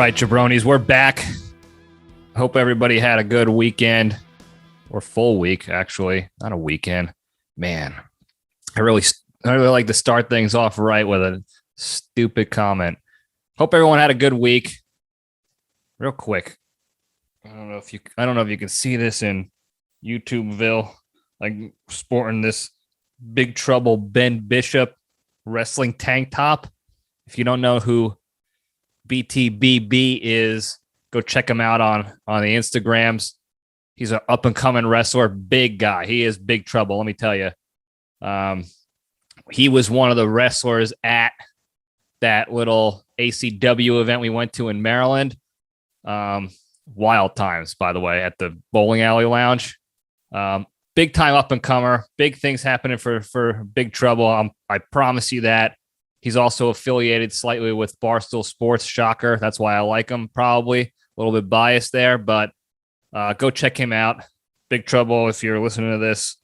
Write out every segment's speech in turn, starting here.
right, jabronis, we're back. I hope everybody had a good weekend, or full week, actually. Not a weekend. Man, I really like to start things off right with a stupid comment. Hope everyone had a good week. Real quick, I don't know if you can see this in YouTubeville. Like sporting this Big Trouble Ben Bishop wrestling tank top. If you don't know who BTBB is, go check him out on the Instagrams. He's an up and coming wrestler, big guy. He is Big Trouble. Let me tell you. He was one of the wrestlers at that little ACW event we went to in Maryland. Wild times, by the way, at the bowling alley lounge. Big time up and comer. Big things happening for Big Trouble. I promise you that. He's also affiliated slightly with Barstool Sports. Shocker. That's why I like him, probably. A little bit biased there, but go check him out. Big Trouble, if you're listening to this,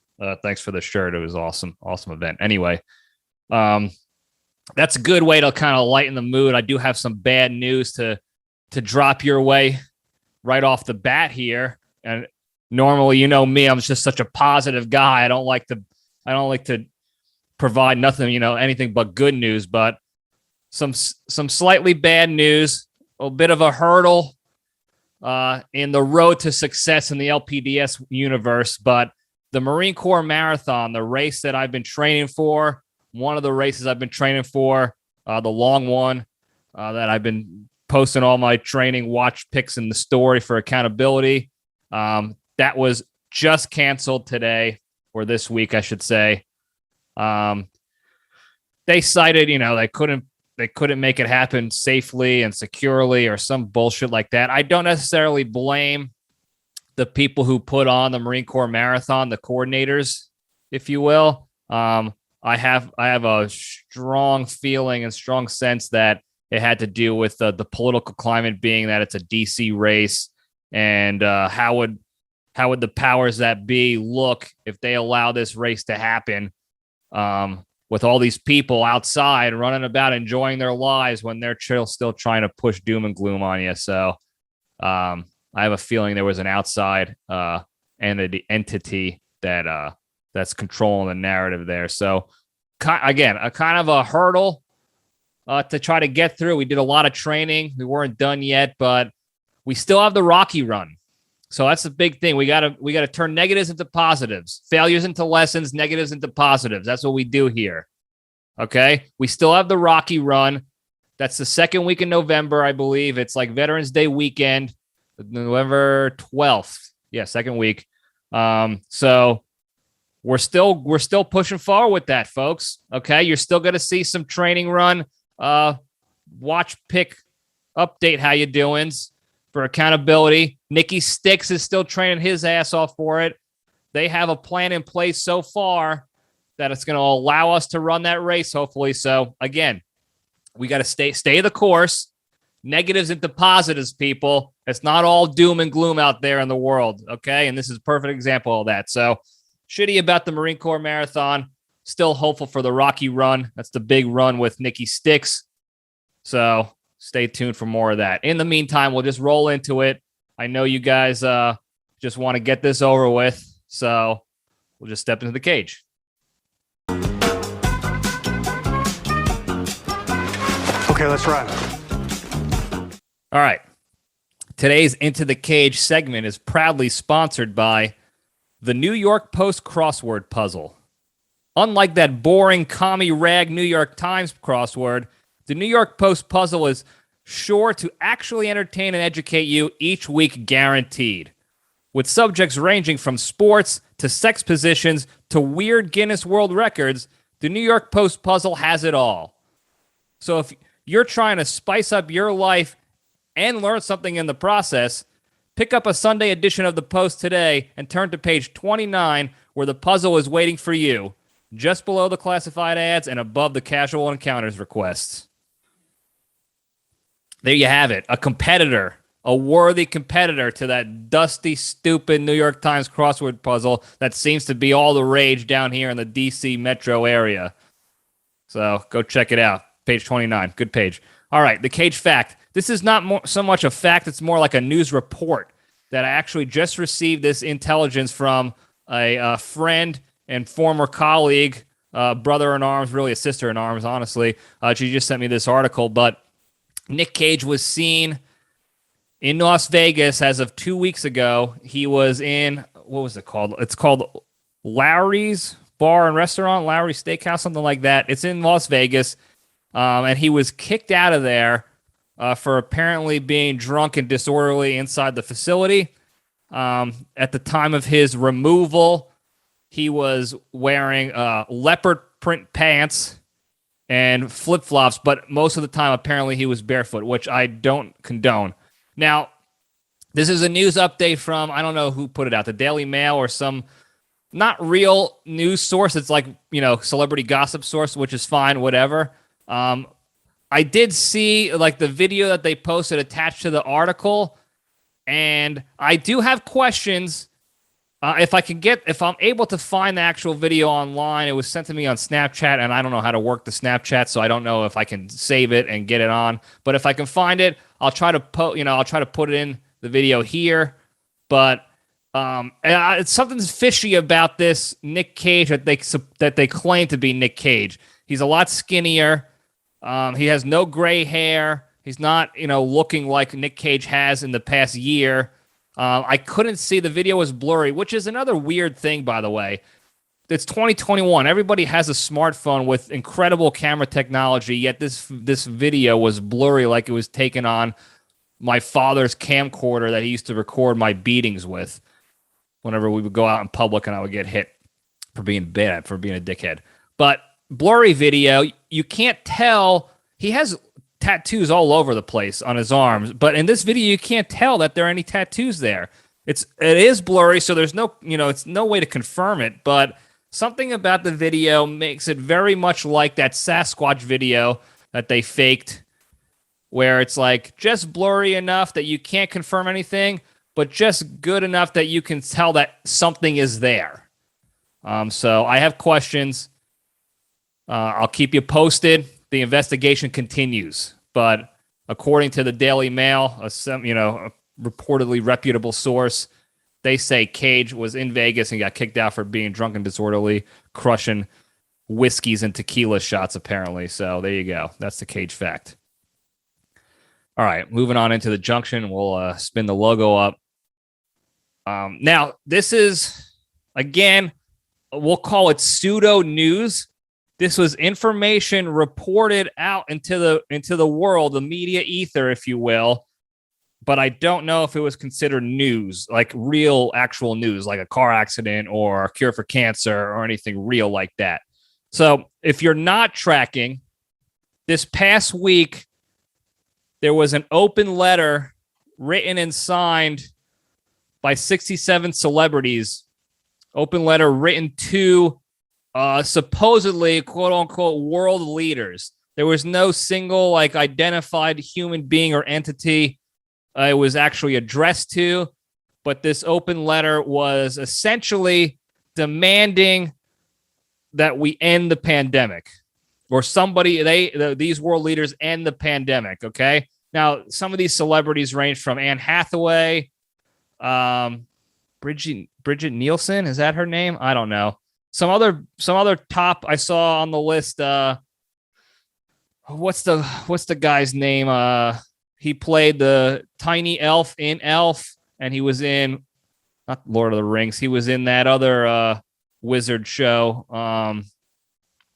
thanks for the shirt. It was awesome. Awesome event. Anyway, that's a good way to kind of lighten the mood. I do have some bad news to drop your way right off the bat here. And normally, you know me, I'm just such a positive guy. I don't like to provide nothing, anything but good news, but some slightly bad news, a bit of a hurdle in the road to success in the LPDS universe. But the Marine Corps Marathon, the race that I've been training for, one of the races I've been training for, the long one that I've been posting all my training watch pics in the story for accountability. That was just canceled today, or this week, I should say. They cited, they couldn't make it happen safely and securely or some bullshit like that. I don't necessarily blame the people who put on the Marine Corps Marathon, the coordinators, if you will. I have a strong feeling and strong sense that it had to do with the political climate, being that it's a DC race, and how would the powers that be look if they allow this race to happen, with all these people outside running about enjoying their lives when they're still trying to push doom and gloom on you. So I have a feeling there was an outside entity that's controlling the narrative there. So again, a kind of a hurdle to try to get through. We did a lot of training. We weren't done yet, but we still have the Rocky run. So that's the big thing. We gotta turn negatives into positives, failures into lessons, negatives into positives. That's what we do here. Okay. We still have the Rocky run. That's the second week in November, I believe. It's like Veterans Day weekend, November 12th. Yeah, second week. So we're still pushing forward with that, folks. Okay. You're still gonna see some training run, watch, pick, update how you doings. For accountability. Nikki Sticks is still training his ass off for it. They have a plan in place so far that it's going to allow us to run that race, hopefully. So, again, we got to stay the course. Negatives into positives, people. It's not all doom and gloom out there in the world, okay? And this is a perfect example of that. So, shitty about the Marine Corps Marathon. Still hopeful for the Rocky run. That's the big run with Nikki Sticks. So, stay tuned for more of that. In the meantime, we'll just roll into it. I know you guys just want to get this over with, so we'll just step into the cage. Okay, let's run. All right. Today's Into the Cage segment is proudly sponsored by the New York Post crossword puzzle. Unlike that boring commie rag New York Times crossword, the New York Post puzzle is sure to actually entertain and educate you each week, guaranteed. With subjects ranging from sports to sex positions to weird Guinness World Records, the New York Post puzzle has it all. So if you're trying to spice up your life and learn something in the process, pick up a Sunday edition of the Post today and turn to page 29 where the puzzle is waiting for you, just below the classified ads and above the casual encounters requests. There you have it. A competitor, a worthy competitor to that dusty, stupid New York Times crossword puzzle that seems to be all the rage down here in the DC metro area. So go check it out. Page 29. Good page. All right. The cage fact. this is not so much a fact. It's more like a news report that I actually just received this intelligence from a friend and former colleague, brother in arms, really a sister in arms, honestly. She just sent me this article, but Nick Cage was seen in Las Vegas as of 2 weeks ago. He was in, what was it called? It's called Larry's Bar and Restaurant, Larry's Steakhouse, something like that. It's in Las Vegas, and he was kicked out of there for apparently being drunk and disorderly inside the facility. At the time of his removal, he was wearing leopard print pants and flip-flops, but most of the time, apparently, he was barefoot, which I don't condone. Now, this is a news update from, I don't know who put it out, the Daily Mail or some not real news source. It's like, celebrity gossip source, which is fine, whatever. I did see like the video that they posted attached to the article, and I do have questions. If I'm able to find the actual video online, it was sent to me on Snapchat, and I don't know how to work the Snapchat, so I don't know if I can save it and get it on. But if I can find it, I'll try to put it in the video here. But it's something's fishy about this Nick Cage that they claim to be Nick Cage. He's a lot skinnier. He has no gray hair. He's not, looking like Nick Cage has in the past year. I couldn't see. The video was blurry, which is another weird thing, by the way. It's 2021. Everybody has a smartphone with incredible camera technology, yet this video was blurry, like it was taken on my father's camcorder that he used to record my beatings with whenever we would go out in public and I would get hit for being bad, for being a dickhead. But blurry video, you can't tell. He has tattoos all over the place on his arms, but in this video, you can't tell that there are any tattoos there. It is blurry, so there's no, it's no way to confirm it, but something about the video makes it very much like that Sasquatch video that they faked, where it's like just blurry enough that you can't confirm anything, but just good enough that you can tell that something is there. So I have questions. I'll keep you posted. The investigation continues, but according to the Daily Mail, a reportedly reputable source, they say Cage was in Vegas and got kicked out for being drunk and disorderly, crushing whiskeys and tequila shots, apparently. So there you go. That's the Cage fact. All right, moving on into the Junction. We'll spin the logo up. Now, this is, again, we'll call it pseudo news. This was information reported out into the world, the media ether, if you will. But I don't know if it was considered news, like real, actual news, like a car accident or a cure for cancer or anything real like that. So if you're not tracking, this past week, there was an open letter written and signed by 67 celebrities. Open letter written to supposedly, quote unquote, world leaders. There was no single identified human being or entity it was actually addressed to, but this open letter was essentially demanding that we end the pandemic, or these world leaders end the pandemic. Okay. Now, some of these celebrities range from Anne Hathaway, Bridget Nielsen. Is that her name? I don't know. Some other top I saw on the list. What's the guy's name? He played the tiny elf in Elf, and he was in not Lord of the Rings. He was in that other wizard show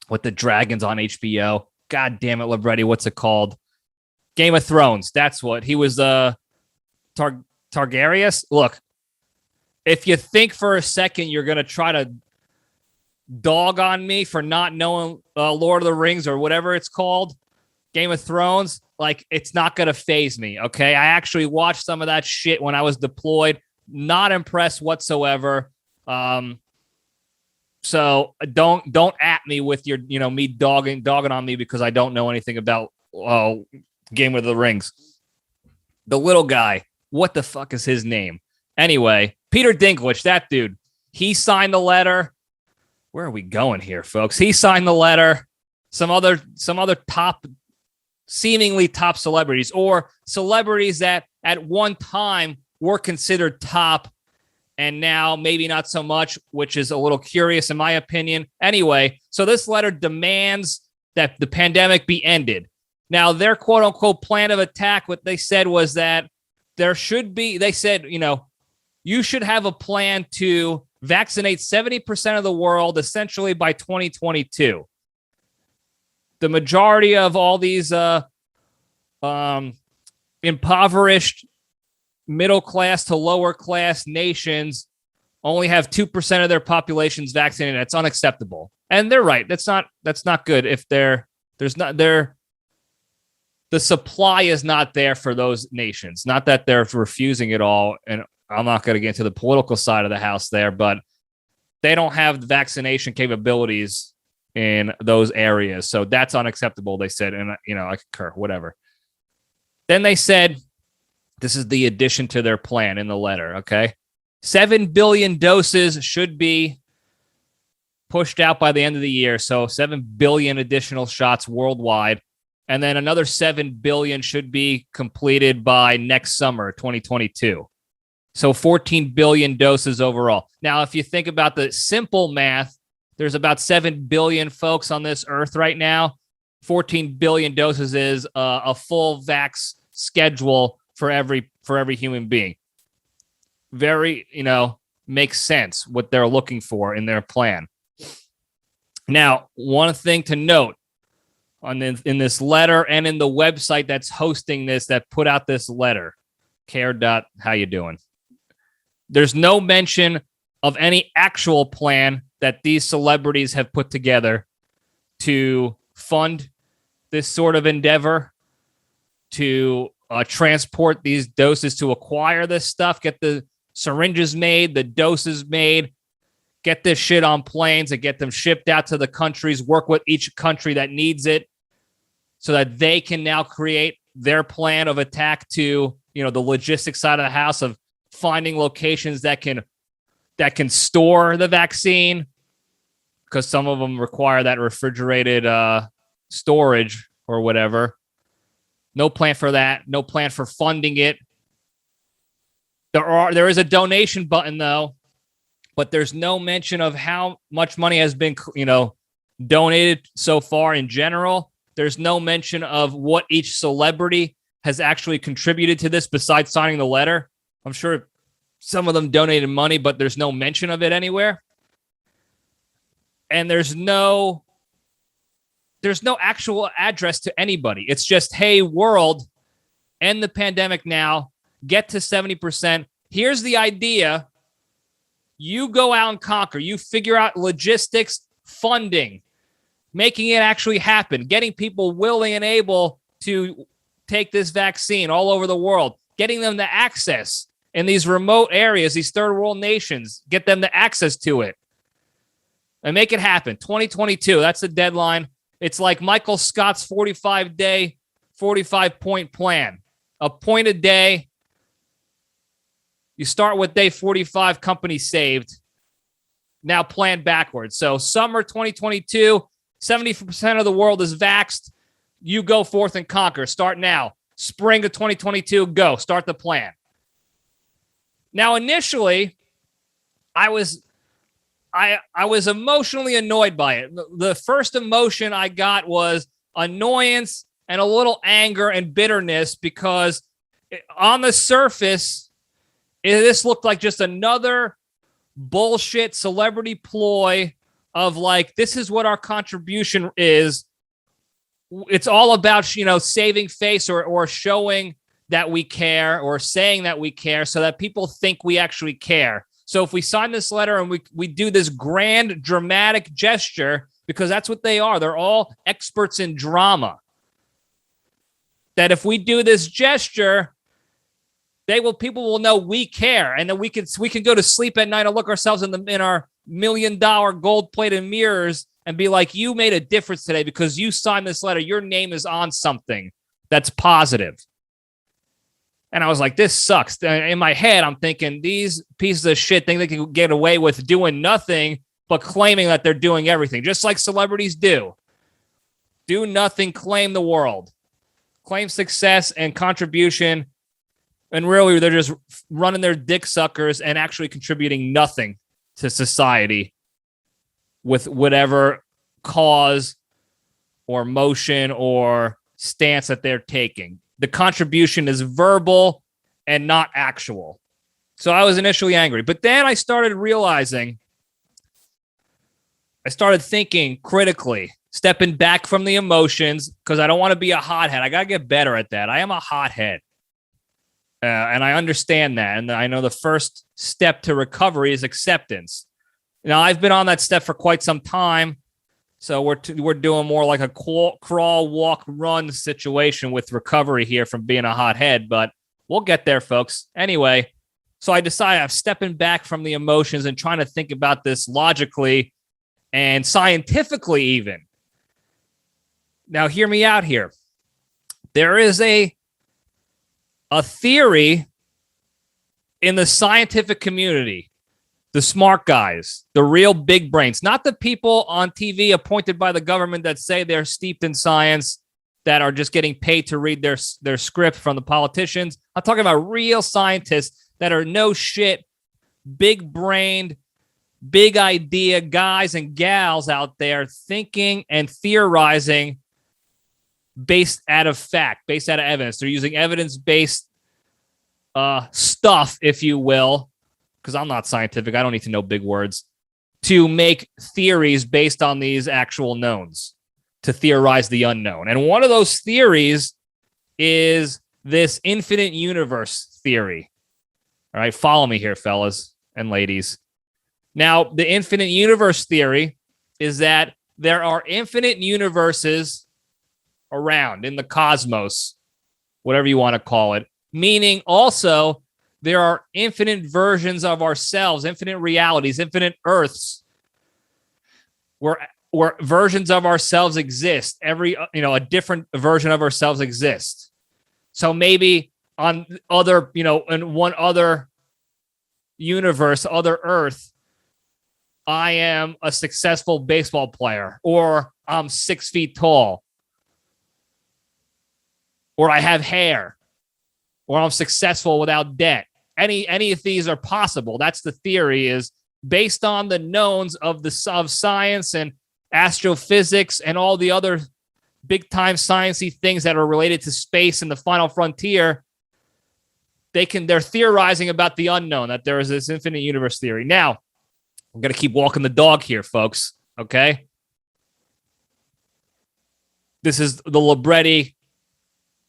with the dragons on HBO. God damn it, Libretti, what's it called? Game of Thrones. That's what he was. Targaryen. Look, if you think for a second you're gonna try to dog on me for not knowing Lord of the Rings or whatever it's called, Game of Thrones, it's not going to faze me, okay? I actually watched some of that shit when I was deployed. Not impressed whatsoever. So don't at me with your, me dogging on me because I don't know anything about Game of the Rings. The little guy, what the fuck is his name? Anyway, Peter Dinklage, that dude, he signed the letter. Where are we going here, folks? He signed the letter. Some other top seemingly top celebrities or celebrities that at one time were considered top and now maybe not so much, which is a little curious in my opinion. Anyway, so this letter demands that the pandemic be ended. Now, their quote unquote plan of attack, what they said was that there should be, they said, you should have a plan to vaccinate 70% of the world essentially by 2022. The majority of all these impoverished middle class to lower class nations only have 2% of their populations vaccinated. That's unacceptable. And they're right. That's not good if the supply is not there for those nations. Not that they're refusing it all. And I'm not going to get into the political side of the house there, but they don't have the vaccination capabilities in those areas. So that's unacceptable, they said. And, I concur, whatever. Then they said, this is the addition to their plan in the letter, okay? 7 billion doses should be pushed out by the end of the year. So 7 billion additional shots worldwide. And then another 7 billion should be completed by next summer, 2022. So 14 billion doses overall. Now, if you think about the simple math, there's about 7 billion folks on this earth right now. 14 billion doses is a full vax schedule for every human being. Very, makes sense what they're looking for in their plan. Now, one thing to note in this letter and in the website that's hosting this, that put out this letter, how you doing? There's no mention of any actual plan that these celebrities have put together to fund this sort of endeavor, to transport these doses, to acquire this stuff, get the syringes made, the doses made, get this shit on planes and get them shipped out to the countries, work with each country that needs it so that they can now create their plan of attack to, the logistics side of the house of finding locations that can store the vaccine, because some of them require that refrigerated storage or whatever. No plan for that. No plan for funding it. There is a donation button though, but there's no mention of how much money has been, donated so far in general. There's no mention of what each celebrity has actually contributed to this besides signing the letter. I'm sure some of them donated money, but there's no mention of it anywhere. And there's no actual address to anybody. It's just, hey, world, end the pandemic now, get to 70%. Here's the idea. You go out and conquer. You figure out logistics, funding, making it actually happen, getting people willing and able to take this vaccine all over the world, getting them the access in these remote areas, these third world nations, get them the access to it and make it happen. 2022, that's the deadline. It's like Michael Scott's 45-day, 45-point plan. A point a day. You start with day 45, company saved. Now plan backwards. So summer 2022, 70% of the world is vaxxed. You go forth and conquer. Start now. Spring of 2022, go. Start the plan. Now, initially, I was emotionally annoyed by it. The first emotion I got was annoyance and a little anger and bitterness because on the surface, this looked like just another bullshit celebrity ploy of like, this is what our contribution is. It's all about, saving face or showing that we care or saying that we care so that people think we actually care. So if we sign this letter and we do this grand dramatic gesture, because that's what they are. They're all experts in drama. That if we do this gesture, people will know we care, and then we can go to sleep at night and look ourselves in our $1 million gold-plated mirrors and be like, you made a difference today because you signed this letter. Your name is on something that's positive. And I was like, this sucks. In my head, I'm thinking these pieces of shit think they can get away with doing nothing but claiming that they're doing everything, just like celebrities do. Do nothing, claim the world. claim success and contribution, and really they're just running their dick suckers and actually contributing nothing to society with whatever cause or motion or stance that they're taking. The contribution is verbal and not actual. So I was initially angry, but then I started realizing, I started thinking critically, stepping back from the emotions, because I don't want to be a hothead. I got to get better at that. I am a hothead. And I understand that. And I know the first step to recovery is acceptance. Now, I've been on that step for quite some time. So we're doing more like a crawl, walk, run situation with recovery here from being a hothead. But we'll get there, folks. Anyway, so I decided I'm stepping back from the emotions and trying to think about this logically and scientifically even. Now, hear me out here. There is a theory in the scientific community, the smart guys, the real big brains, not the people on TV appointed by the government that say they're steeped in science, that are just getting paid to read their script from the politicians. I'm talking about real scientists that are no shit, big-brained, big idea guys and gals out there thinking and theorizing based out of fact, based out of evidence. They're using evidence-based stuff, if you will, because I'm not scientific. I don't need to know big words, to make theories based on these actual knowns, to theorize the unknown. And one of those theories is this infinite universe theory. All right, follow me here, fellas and ladies. Now, the infinite universe theory is that there are infinite universes around in the cosmos, whatever you want to call it, meaning also there are infinite versions of ourselves, infinite realities, infinite earths, where versions of ourselves exist. A different version of ourselves exists. So maybe on other, in one other universe, other earth, I am a successful baseball player, or I'm 6 feet tall, or I have hair, or I'm successful without debt. Any of these are possible. That's the theory, is based on the knowns of science and astrophysics and all the other big-time sciencey things that are related to space and the final frontier. They're theorizing about the unknown, that there is this infinite universe theory. Now, I'm going to keep walking the dog here, folks, okay? This is the Libretti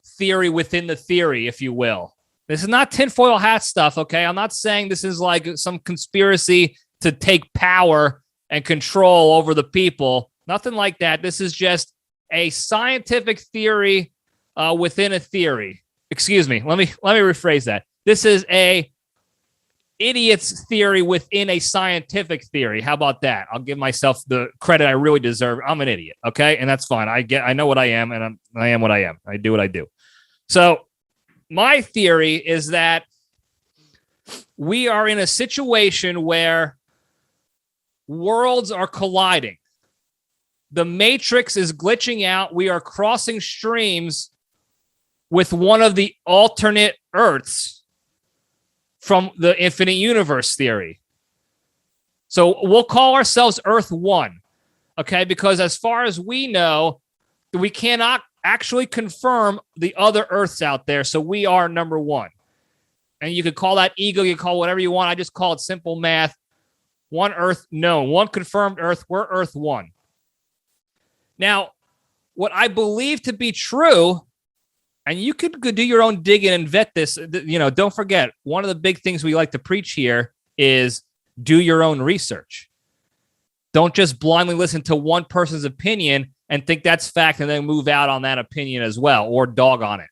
theory within the theory, if you will. This is not tinfoil hat stuff, okay? I'm not saying this is like some conspiracy to take power and control over the people. Nothing like that. This is just a scientific theory within a theory. Excuse me. Let me rephrase that. This is a idiot's theory within a scientific theory. How about that? I'll give myself the credit I really deserve. I'm an idiot, okay? And that's fine. I know what I am, and I am what I am. I do what I do. So my theory is that we are in a situation where worlds are colliding. The matrix is glitching out. We are crossing streams with one of the alternate Earths from the infinite universe theory. So we'll call ourselves Earth 1, okay? Because as far as we know, we cannot actually confirm the other Earths out there, so we are number 1. And you could call that ego, you call whatever you want. I just call it simple math. One Earth known, one confirmed Earth. We're Earth 1. Now, what I believe to be true, and you could do your own digging and vet this, don't forget, one of the big things we like to preach here is do your own research. Don't just blindly listen to one person's opinion and think that's fact and then move out on that opinion as well, or dog on it.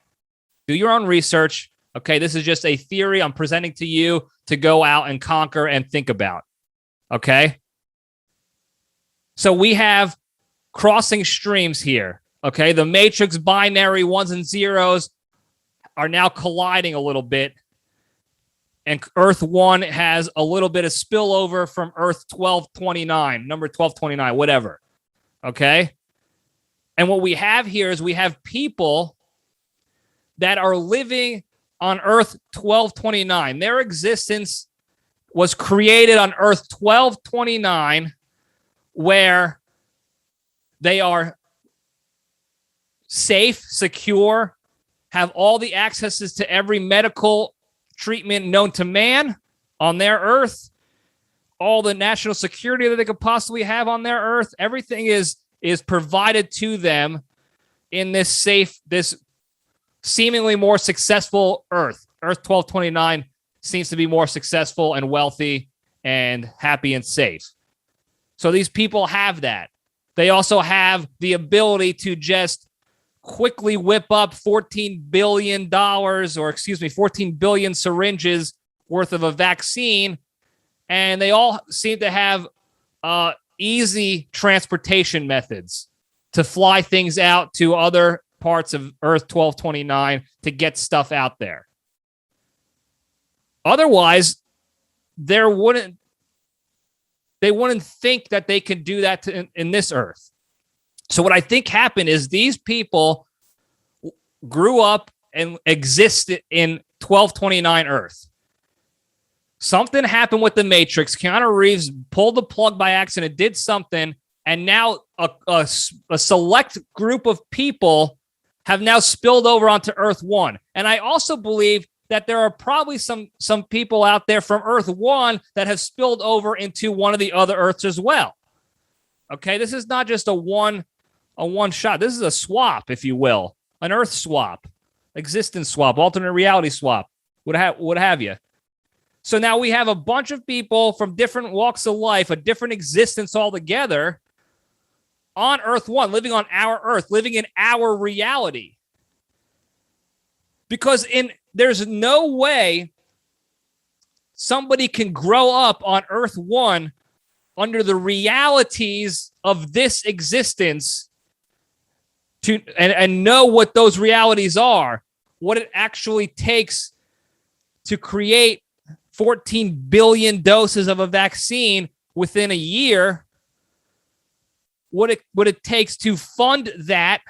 Do your own research. Okay, this is just a theory I'm presenting to you to go out and conquer and think about. Okay? So we have crossing streams here. Okay, the matrix binary ones and zeros are now colliding a little bit. And Earth 1 has a little bit of spillover from Earth 1229, number 1229, whatever. Okay? And what we have here is we have people that are living on Earth 1229. Their existence was created on Earth 1229, where they are safe, secure, have all the accesses to every medical treatment known to man on their Earth, all the national security that they could possibly have on their Earth. Everything is provided to them in this safe, this seemingly more successful Earth. Earth 1229 seems to be more successful and wealthy and happy and safe. So these people have that. They also have the ability to just quickly whip up $14 billion 14 billion syringes worth of a vaccine. And they all seem to have easy transportation methods to fly things out to other parts of Earth 1229 to get stuff out there. Otherwise, they wouldn't think that they could do that in this Earth. So what I think happened is these people grew up and existed in 1229 Earth. Something happened with the Matrix. Keanu Reeves pulled the plug by accident, did something, and now a select group of people have now spilled over onto Earth 1. And I also believe that there are probably some people out there from Earth 1 that have spilled over into one of the other Earths as well. Okay, this is not just a one shot. This is a swap, if you will, an Earth swap, existence swap, alternate reality swap, what have you. So now we have a bunch of people from different walks of life, a different existence altogether, on Earth 1, living on our Earth, living in our reality. Because there's no way somebody can grow up on Earth 1 under the realities of this existence and know what those realities are, what it actually takes to create 14 billion doses of a vaccine within a year, what it takes to fund that,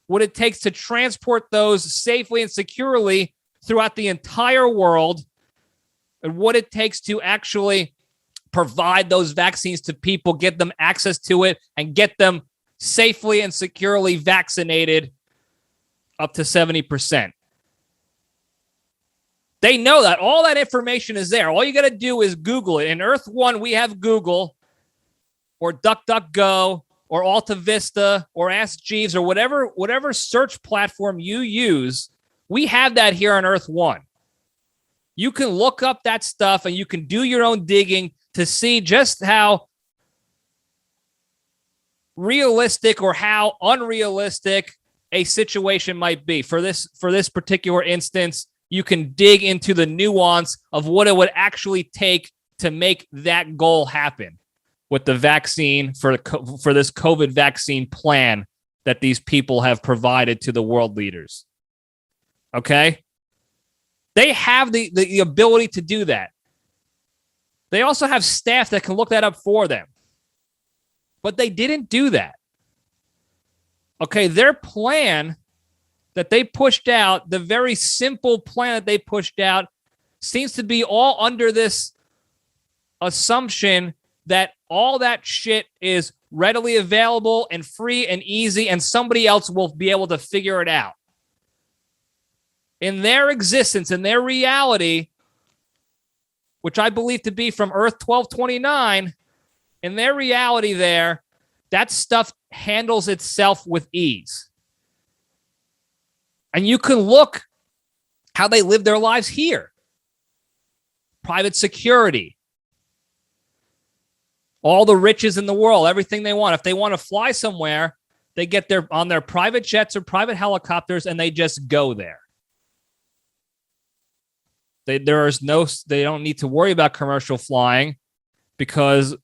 what it takes to transport those safely and securely throughout the entire world, and what it takes to actually provide those vaccines to people, get them access to it, and get them safely and securely vaccinated up to 70%. They know that. All that information is there. All you got to do is Google it. In Earth 1, we have Google or DuckDuckGo or Alta Vista or Ask Jeeves or whatever search platform you use. We have that here on Earth 1. You can look up that stuff and you can do your own digging to see just how realistic or how unrealistic a situation might be. For this particular instance, you can dig into the nuance of what it would actually take to make that goal happen with the vaccine for this COVID vaccine plan that these people have provided to the world leaders. Okay? They have the ability to do that. They also have staff that can look that up for them. But they didn't do that. Okay, their plan that they pushed out, the very simple plan that they pushed out, seems to be all under this assumption that all that shit is readily available and free and easy, and somebody else will be able to figure it out. In their existence, in their reality, which I believe to be from Earth 1229, in their reality there, that stuff handles itself with ease. And you can look how they live their lives here. Private security. All the riches in the world, everything they want. If they want to fly somewhere, they get on their private jets or private helicopters and they just go there. They don't need to worry about commercial flying because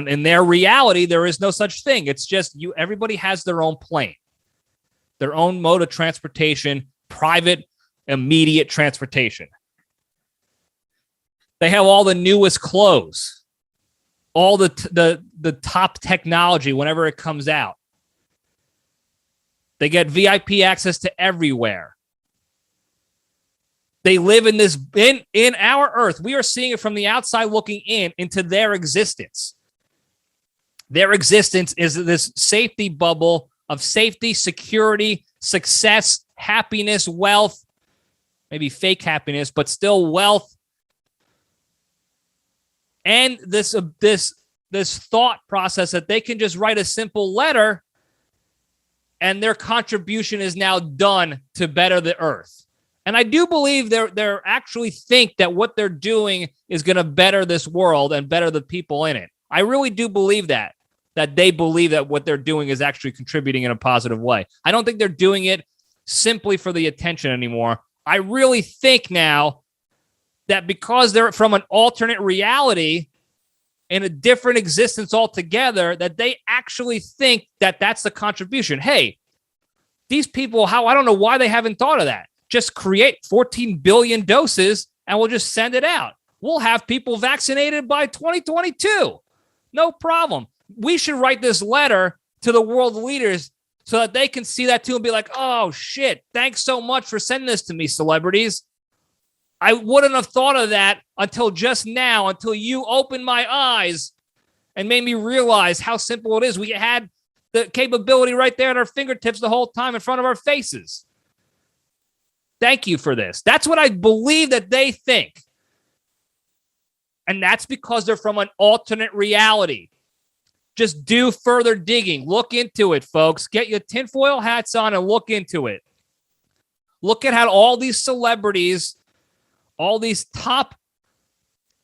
in their reality, there is no such thing. It's just everybody has their own plane, their own mode of transportation, private, immediate transportation. They have all the newest clothes, all the top technology whenever it comes out. They get VIP access to everywhere. They live in this in our earth. We are seeing it from the outside looking in into their existence. Their existence is this safety bubble of safety, security, success, happiness, wealth, maybe fake happiness, but still wealth. And this thought process that they can just write a simple letter and their contribution is now done to better the earth. And I do believe they're actually think that what they're doing is going to better this world and better the people in it. I really do believe that they believe that what they're doing is actually contributing in a positive way. I don't think they're doing it simply for the attention anymore. I really think now that because they're from an alternate reality in a different existence altogether, that they actually think that that's the contribution. Hey, these people, I don't know why they haven't thought of that. Just create 14 billion doses and we'll just send it out. We'll have people vaccinated by 2022. No problem. We should write this letter to the world leaders so that they can see that too and be like, oh, shit, thanks so much for sending this to me, celebrities. I wouldn't have thought of that until just now, until you opened my eyes and made me realize how simple it is. We had the capability right there at our fingertips the whole time in front of our faces. Thank you for this. That's what I believe that they think. And that's because they're from an alternate reality. Just do further digging. Look into it, folks. Get your tinfoil hats on and look into it. Look at how all these celebrities, all these top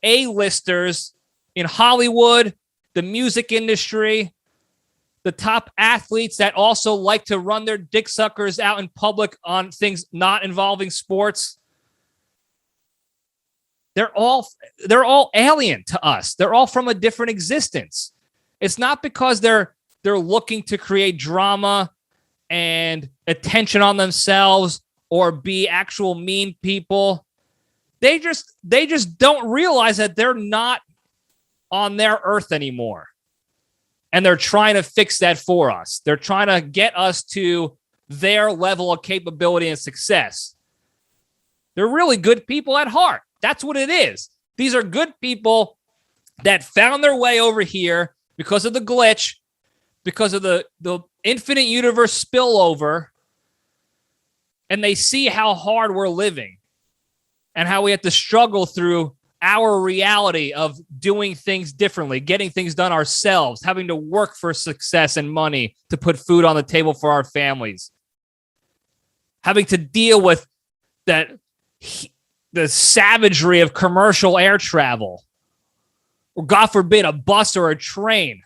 A-listers in Hollywood, the music industry, the top athletes that also like to run their dick suckers out in public on things not involving sports. They're all alien to us. They're all from a different existence. It's not because they're looking to create drama and attention on themselves or be actual mean people. They just don't realize that they're not on their earth anymore. And they're trying to fix that for us. They're trying to get us to their level of capability and success. They're really good people at heart. That's what it is. These are good people that found their way over here because of the glitch, because of the infinite universe spillover, and they see how hard we're living and how we have to struggle through our reality of doing things differently, getting things done ourselves, having to work for success and money to put food on the table for our families, having to deal with the savagery of commercial air travel, or God forbid, a bus or a train.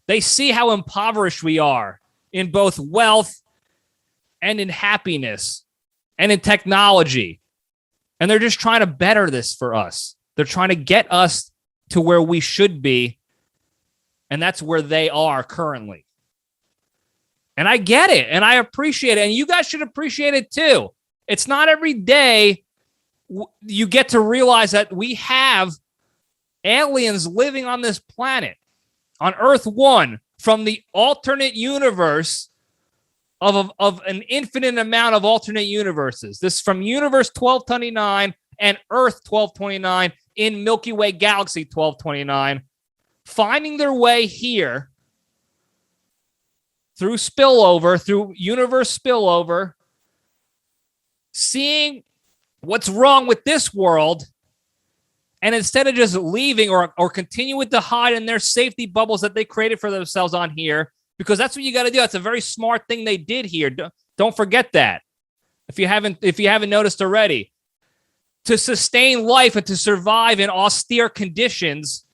They see how impoverished we are in both wealth and in happiness and in technology. And they're just trying to better this for us. They're trying to get us to where we should be. And that's where they are currently. And I get it. And I appreciate it. And you guys should appreciate it too. It's not every day you get to realize that we have aliens living on this planet, on Earth 1, from the alternate universe of an infinite amount of alternate universes. This from universe 1229 and Earth 1229 in Milky Way Galaxy 1229, finding their way here through spillover, through universe spillover, seeing what's wrong with this world, and instead of just leaving or continuing to hide in their safety bubbles that they created for themselves on here, because that's what you got to do. That's a very smart thing they did here. Don't forget that. If you haven't noticed already, to sustain life and to survive in austere conditions,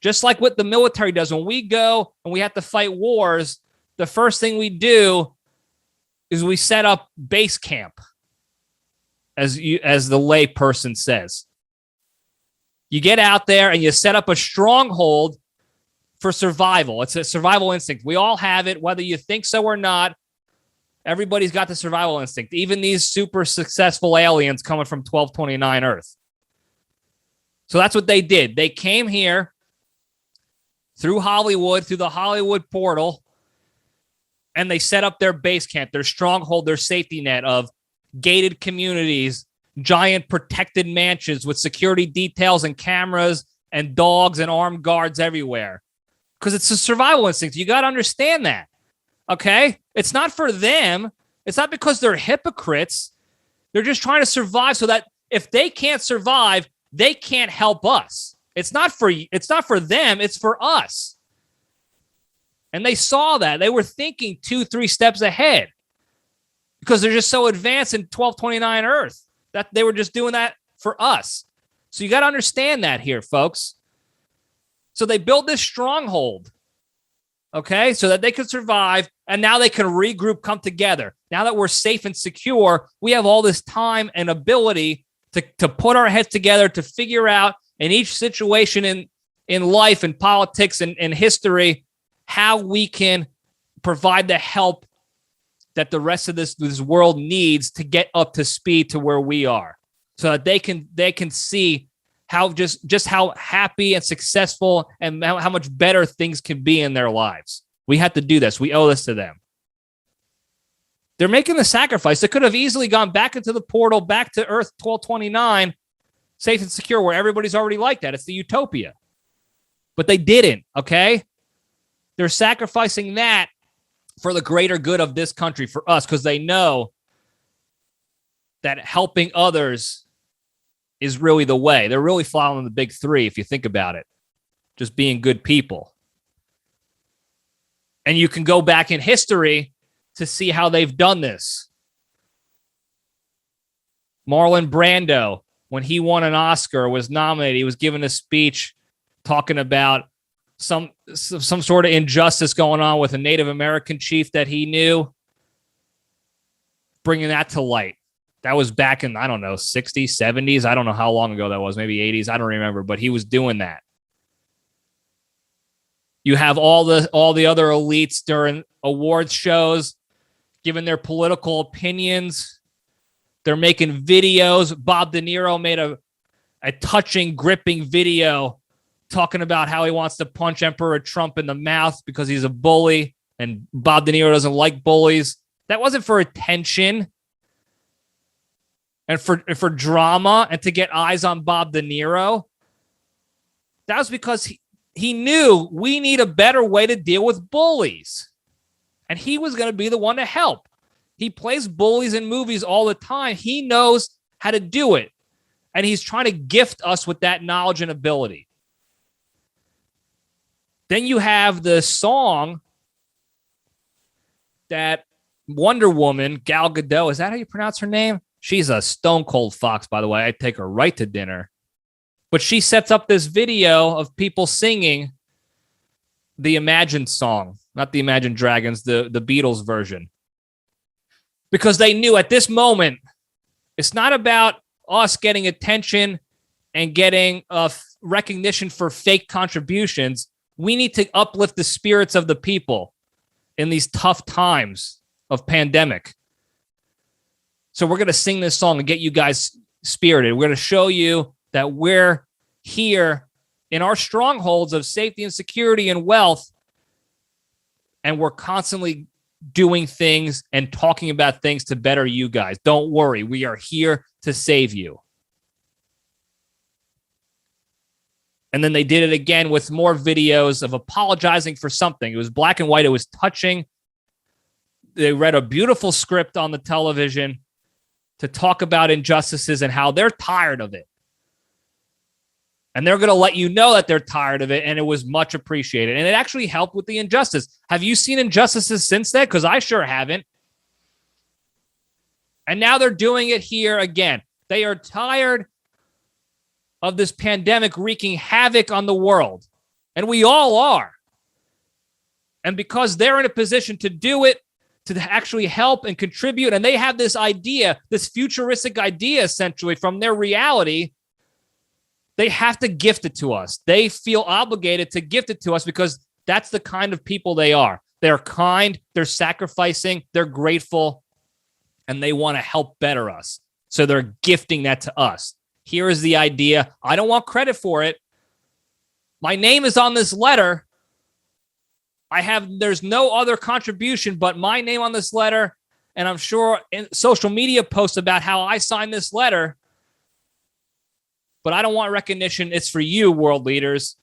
just like what the military does. When we go and we have to fight wars, the first thing we do is we set up base camp, as the lay person says. You get out there and you set up a stronghold for survival. It's a survival instinct. We all have it, whether you think so or not. Everybody's got the survival instinct. Even these super successful aliens coming from 1229 Earth. So that's what they did. They came here through Hollywood, through the Hollywood portal, and they set up their base camp, their stronghold, their safety net of gated communities, giant protected mansions with security details and cameras and dogs and armed guards everywhere. Because it's a survival instinct. You got to understand that. Okay? It's not for them. It's not because they're hypocrites. They're just trying to survive so that if they can't survive, they can't help us. It's not for them, it's for us. And they saw that. They were thinking 2-3 steps ahead because they're just so advanced in 1229 Earth that they were just doing that for us. So you got to understand that here, folks. So they built this stronghold, okay, so that they could survive, and now they can regroup, come together. Now that we're safe and secure, we have all this time and ability to put our heads together to figure out in each situation in life and politics and history how we can provide the help that the rest of this world needs to get up to speed to where we are, so that they can see how just how happy and successful and how much better things can be in their lives. We have to do this. We owe this to them. They're making the sacrifice. They could have easily gone back into the portal, back to Earth 1229, safe and secure, where everybody's already like that. It's the utopia. But they didn't, okay? They're sacrificing that for the greater good of this country, for us, because they know that helping others is really the way. They're really following the big three, if you think about it. Just being good people. And you can go back in history to see how they've done this. Marlon Brando, when he won an Oscar, was nominated, he was given a speech talking about some sort of injustice going on with a Native American chief that he knew, bringing that to light. That was back in, I don't know, 60s, 70s. I don't know how long ago that was, maybe 80s. I don't remember, but he was doing that. You have all the other elites during awards shows giving their political opinions. They're making videos. Bob De Niro made a touching, gripping video talking about how he wants to punch Emperor Trump in the mouth because he's a bully, and Bob De Niro doesn't like bullies. That wasn't for attention and for drama and to get eyes on Bob De Niro. That was because he knew we need a better way to deal with bullies. And he was going to be the one to help. He plays bullies in movies all the time. He knows how to do it. And he's trying to gift us with that knowledge and ability. Then you have the song that Wonder Woman, Gal Gadot, is that how you pronounce her name? She's a stone cold fox, by the way. I'd take her right to dinner. But she sets up this video of people singing the Imagine song, not the Imagine Dragons, the Beatles version. Because they knew at this moment, it's not about us getting attention and getting recognition for fake contributions. We need to uplift the spirits of the people in these tough times of pandemic. So we're going to sing this song and get you guys spirited. We're going to show you that we're here in our strongholds of safety and security and wealth, and we're constantly doing things and talking about things to better you guys. Don't worry. We are here to save you. And then they did it again with more videos of apologizing for something. It was black and white. It was touching. They read a beautiful script on the television to talk about injustices and how they're tired of it. And they're going to let you know that they're tired of it, and it was much appreciated. And it actually helped with the injustice. Have you seen injustices since then? Because I sure haven't. And now they're doing it here again. They are tired of this pandemic wreaking havoc on the world. And we all are. And because they're in a position to do it, to actually help and contribute, and they have this idea, this futuristic idea, essentially, from their reality, they have to gift it to us. They feel obligated to gift it to us because that's the kind of people they are. They're kind, they're sacrificing, they're grateful, and they want to help better us. So they're gifting that to us. Here is the idea. I don't want credit for it. My name is on this letter. There's no other contribution but my name on this letter. And I'm sure in social media posts about how I signed this letter. But I don't want recognition. It's for you, world leaders.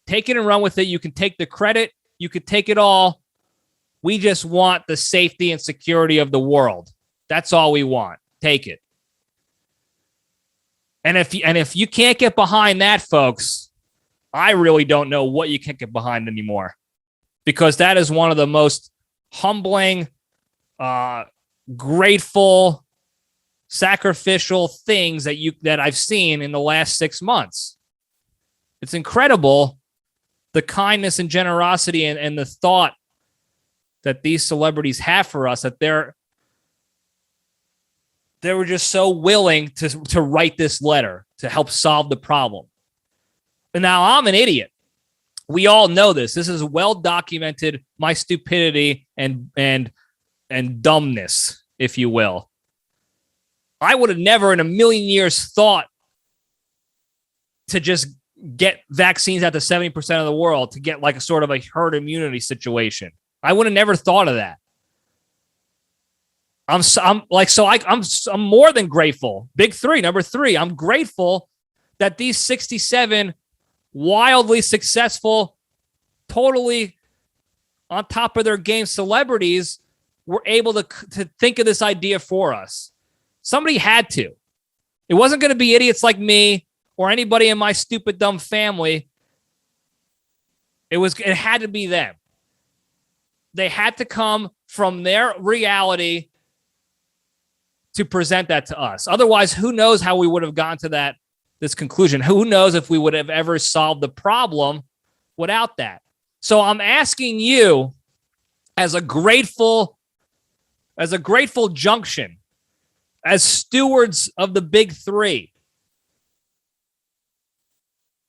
Take it and run with it. You can take the credit. You could take it all. We just want the safety and security of the world. That's all we want. Take it. And if you can't get behind that, folks, I really don't know what you can't get behind anymore. Because that is one of the most humbling, grateful, sacrificial things that I've seen in the last 6 months. It's incredible, the kindness and generosity and the thought that these celebrities have for us, that they were just so willing to write this letter to help solve the problem. And now I'm an idiot. We all know this. This is well documented, my stupidity and dumbness, if you will. I would have never in a million years thought to just get vaccines out to 70% of the world to get like a sort of a herd immunity situation. I would have never thought of that. I'm more than grateful. Big three, number three. I'm grateful that these 67 wildly successful, totally on top of their game celebrities were able to think of this idea for us. Somebody had to. It wasn't going to be idiots like me or anybody in my stupid, dumb family. It had to be them. They had to come from their reality to present that to us. Otherwise, who knows how we would have gotten to this conclusion? Who knows if we would have ever solved the problem without that? So I'm asking you, as a grateful junction, as stewards of the big three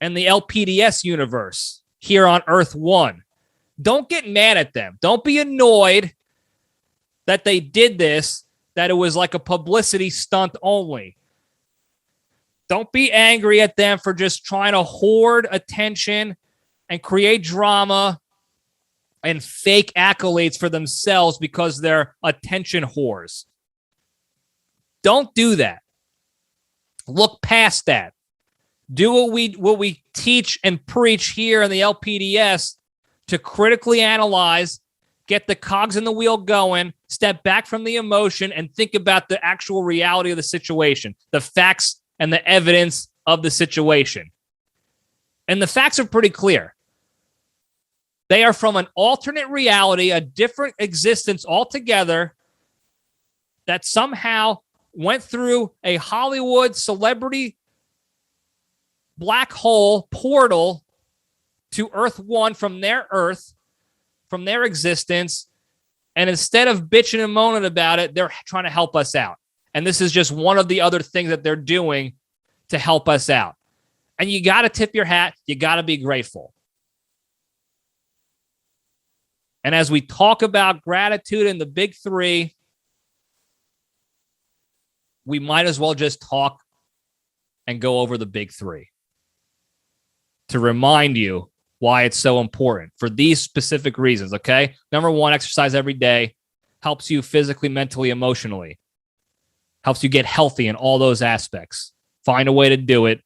and the LPDS universe here on Earth 1, don't get mad at them. Don't be annoyed that they did this, that it was like a publicity stunt only. Don't be angry at them for just trying to hoard attention and create drama and fake accolades for themselves because they're attention whores. Don't do that. Look past that. Do what we teach and preach here in the LPDS to critically analyze, get the cogs in the wheel going, step back from the emotion, and think about the actual reality of the situation, the facts and the evidence of the situation. And the facts are pretty clear. They are from an alternate reality, a different existence altogether that somehow went through a Hollywood celebrity black hole portal to Earth 1 from their Earth, from their existence. And instead of bitching and moaning about it, they're trying to help us out. And this is just one of the other things that they're doing to help us out. And you got to tip your hat. You got to be grateful. And as we talk about gratitude in the big three, we might as well just talk and go over the big three to remind you why it's so important for these specific reasons, okay? Number one, exercise every day helps you physically, mentally, emotionally. Helps you get healthy in all those aspects. Find a way to do it.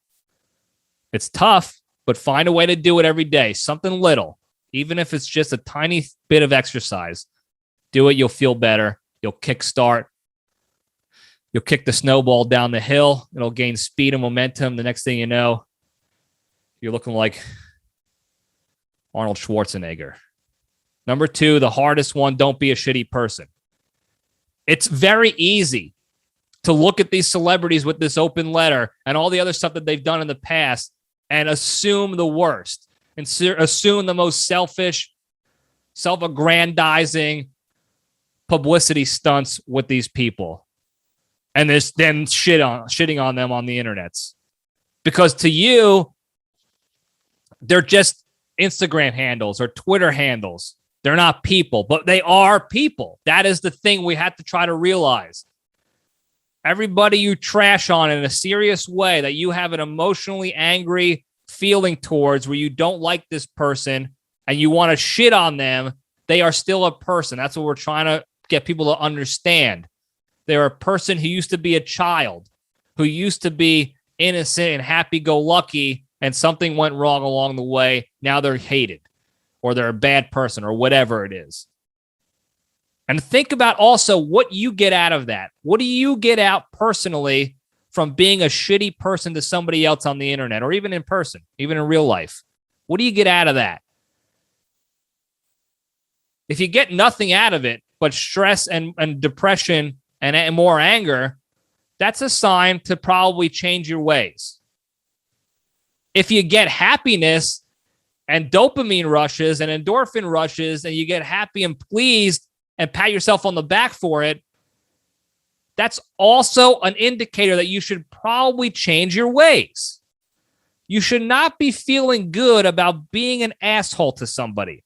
It's tough, but find a way to do it every day. Something little, even if it's just a tiny bit of exercise. Do it, you'll feel better. You'll kickstart. You'll kick the snowball down the hill. It'll gain speed and momentum. The next thing you know, you're looking like Arnold Schwarzenegger. Number two, the hardest one, don't be a shitty person. It's very easy to look at these celebrities with this open letter and all the other stuff that they've done in the past and assume the worst and assume the most selfish, self-aggrandizing publicity stunts with these people. And then shitting on them on the internets. Because to you, they're just Instagram handles or Twitter handles. They're not people, but they are people. That is the thing we have to try to realize. Everybody you trash on in a serious way, that you have an emotionally angry feeling towards, where you don't like this person, and you want to shit on them, they are still a person. That's what we're trying to get people to understand. They're a person who used to be a child, who used to be innocent and happy-go-lucky, and something went wrong along the way. Now they're hated, or they're a bad person, or whatever it is. And think about also what you get out of that. What do you get out personally from being a shitty person to somebody else on the internet, or even in person, even in real life? What do you get out of that? If you get nothing out of it but stress and depression and more anger, that's a sign to probably change your ways. If you get happiness and dopamine rushes and endorphin rushes, and you get happy and pleased and pat yourself on the back for it, that's also an indicator that you should probably change your ways. You should not be feeling good about being an asshole to somebody.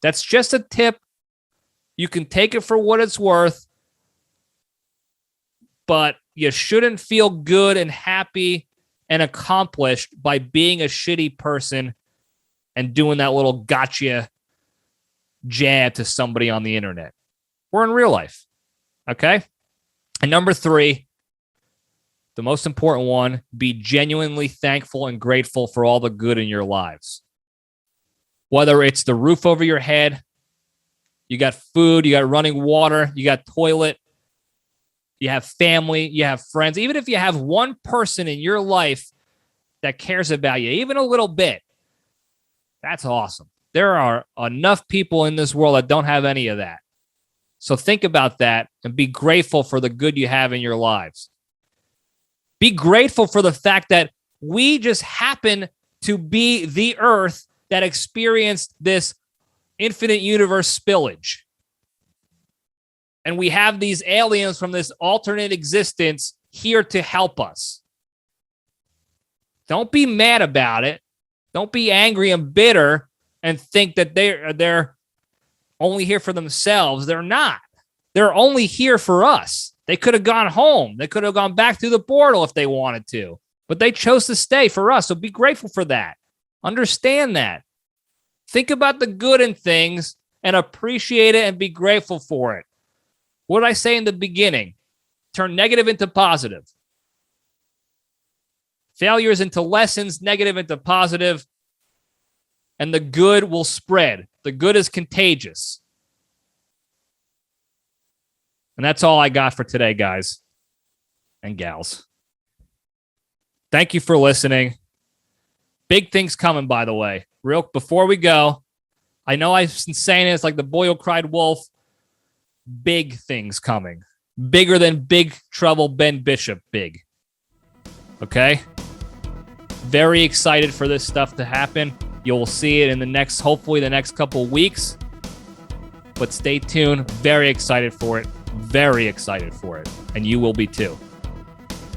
That's just a tip. You can take it for what it's worth, but you shouldn't feel good and happy and accomplished by being a shitty person and doing that little gotcha jab to somebody on the internet. We're in real life. Okay? And number 3, the most important one, be genuinely thankful and grateful for all the good in your lives. Whether it's the roof over your head, you got food, you got running water, you got toilet, you have family, you have friends. Even if you have one person in your life that cares about you, even a little bit, that's awesome. There are enough people in this world that don't have any of that. So think about that and be grateful for the good you have in your lives. Be grateful for the fact that we just happen to be the Earth that experienced this infinite universe spillage. And we have these aliens from this alternate existence here to help us. Don't be mad about it. Don't be angry and bitter and think that they're only here for themselves. They're not. They're only here for us. They could have gone home. They could have gone back through the portal if they wanted to. But they chose to stay for us. So be grateful for that. Understand that. Think about the good in things and appreciate it and be grateful for it. What did I say in the beginning? Turn negative into positive. Failures into lessons, negative into positive, and the good will spread. The good is contagious. And that's all I got for today, guys and gals. Thank you for listening. Big things coming, by the way. Before we go, I know I've been saying it, it's like the boy who cried wolf. Big things coming. Bigger than Big Trouble Ben Bishop big. Okay? Very excited for this stuff to happen. You'll see it in hopefully the next couple weeks. But stay tuned. Very excited for it. Very excited for it. And you will be too.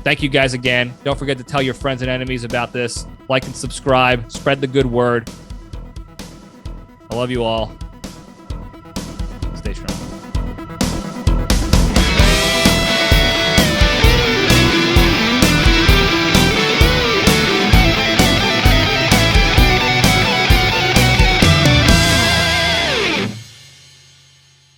Thank you guys again. Don't forget to tell your friends and enemies about this. Like and subscribe. Spread the good word. I love you all.